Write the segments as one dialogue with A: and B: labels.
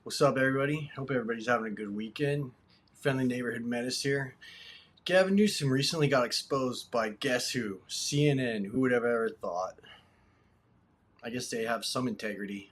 A: What's up, everybody? Hope everybody's having a good weekend. Friendly neighborhood menace here. Gavin Newsom recently got exposed by guess who? CNN. Who would have ever thought? I guess they have some integrity.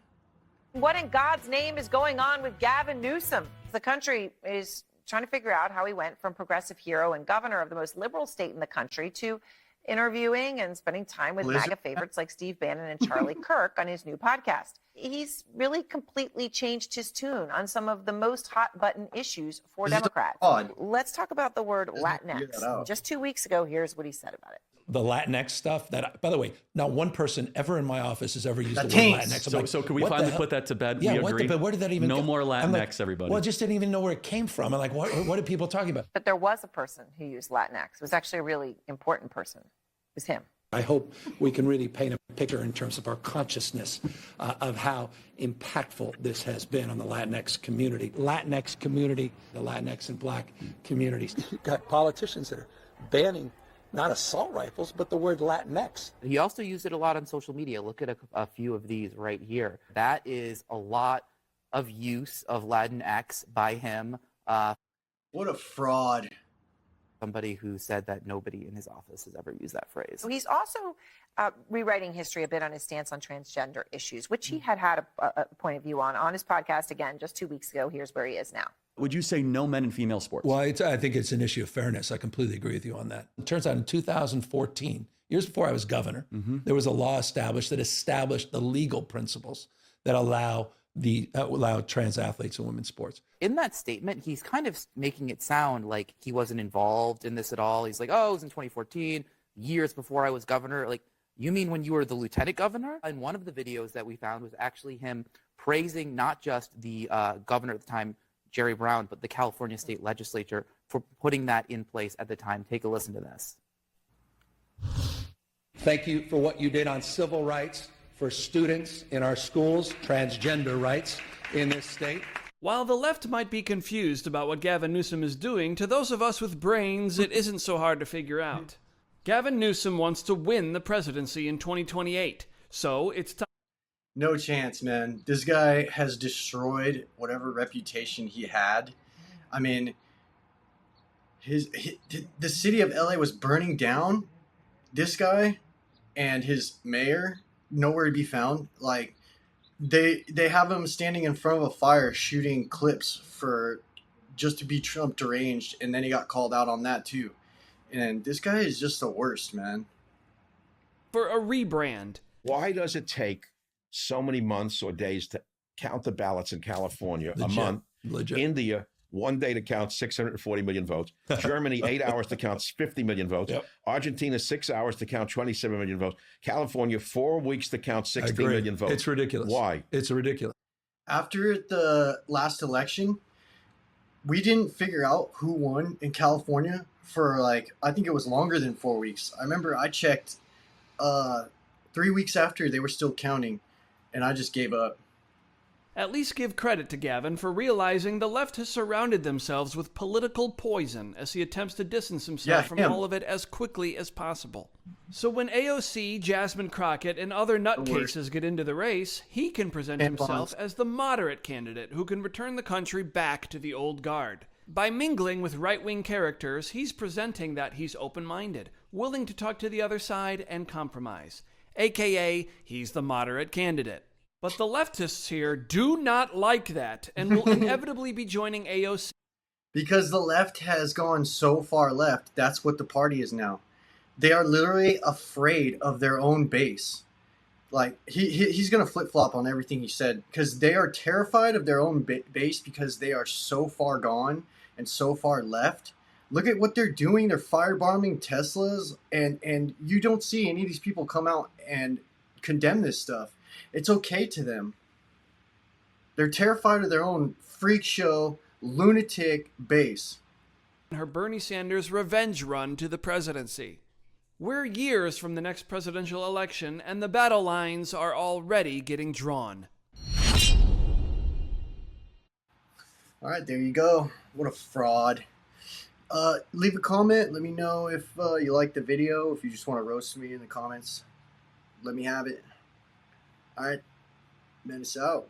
B: What in God's name is going on with Gavin Newsom? The country is trying to figure out how he went from progressive hero and governor of the most liberal state in the country to interviewing and spending time with MAGA favorites like Steve Bannon and Charlie Kirk on his new podcast. He's really completely changed his tune on some of the most hot-button issues for Democrats. Let's talk about the word Latinx. Just 2 weeks ago, here's what he said about it.
C: The Latinx stuff that, by the way, not one person ever in my office has ever used the word Latinx.
D: So can we finally put that to bed?
C: Yeah,
D: we agree?
C: where did that even
D: go? No more Latinx,
C: like,
D: everybody.
C: Well, I just didn't even know where it came from. I'm like, what are people talking about?
B: But there was a person who used Latinx. It was actually a really important person. It was him.
E: I hope we can really paint a picture in terms of our consciousness of how impactful this has been on the Latinx community. The Latinx and Black communities. You've got politicians that are banning not assault rifles, but the word Latinx.
F: He also used it a lot on social media. Look at a few of these right here. That is a lot of use of Latinx by him.
A: What a fraud.
F: Somebody who said that nobody in his office has ever used that phrase.
B: He's also rewriting history a bit on his stance on transgender issues, which he had a point of view on his podcast, again, just 2 weeks ago. Here's where he is now.
D: Would you say no men in female sports?
C: Well, I think it's an issue of fairness. I completely agree with you on that. It turns out in 2014, years before I was governor, there was a law established the legal principles that allow trans athletes in women's sports.
F: In that statement, he's kind of making it sound like he wasn't involved in this at all. He's like, oh, it was in 2014, years before I was governor. Like, you mean when you were the lieutenant governor? And one of the videos that we found was actually him praising not just the governor at the time, Jerry Brown, but the California state legislature for putting that in place at the time. Take a listen to this.
E: Thank you for what you did on civil rights for students in our schools, transgender rights in this state.
G: While the left might be confused about what Gavin Newsom is doing, to those of us with brains, it isn't so hard to figure out. Gavin Newsom wants to win the presidency in 2028, so it's time.
A: No chance, man. This guy has destroyed whatever reputation he had. I mean, the city of LA was burning down. This guy and his mayor, nowhere to be found. Like, they have him standing in front of a fire shooting clips for just to be Trump deranged, and then he got called out on that too. And this guy is just the worst, man.
G: For a rebrand.
H: Why does it take so many months or days to count the ballots in California? A month. India, 1 day to count 640 million votes. Germany, 8 hours to count 50 million votes. Yep. Argentina, 6 hours to count 27 million votes. California, 4 weeks to count 60 million votes.
C: It's ridiculous.
H: Why?
C: It's ridiculous.
A: After the last election, we didn't figure out who won in California for, like, I think it was longer than 4 weeks. I remember I checked 3 weeks after, they were still counting, and I just gave up.
G: At least give credit to Gavin for realizing the left has surrounded themselves with political poison as he attempts to distance himself from all of it as quickly as possible. So when AOC, Jasmine Crockett, and other nutcases get into the race, he can present himself as the moderate candidate who can return the country back to the old guard. By mingling with right-wing characters, he's presenting that he's open-minded, willing to talk to the other side and compromise. AKA, he's the moderate candidate. But the leftists here do not like that and will inevitably be joining AOC.
A: Because the left has gone so far left, that's what the party is now. They are literally afraid of their own base. Like, he's going to flip-flop on everything he said because they are terrified of their own base because they are so far gone and so far left. Look at what they're doing. They're firebombing Teslas, and you don't see any of these people come out and condemn this stuff. It's okay to them. They're terrified of their own freak show, lunatic base.
G: Her Bernie Sanders revenge run to the presidency. We're years from the next presidential election, and the battle lines are already getting drawn.
A: All right, there you go. What a fraud. Leave a comment. Let me know if you like the video. If you just want to roast me in the comments, let me have it. All right, Menace out.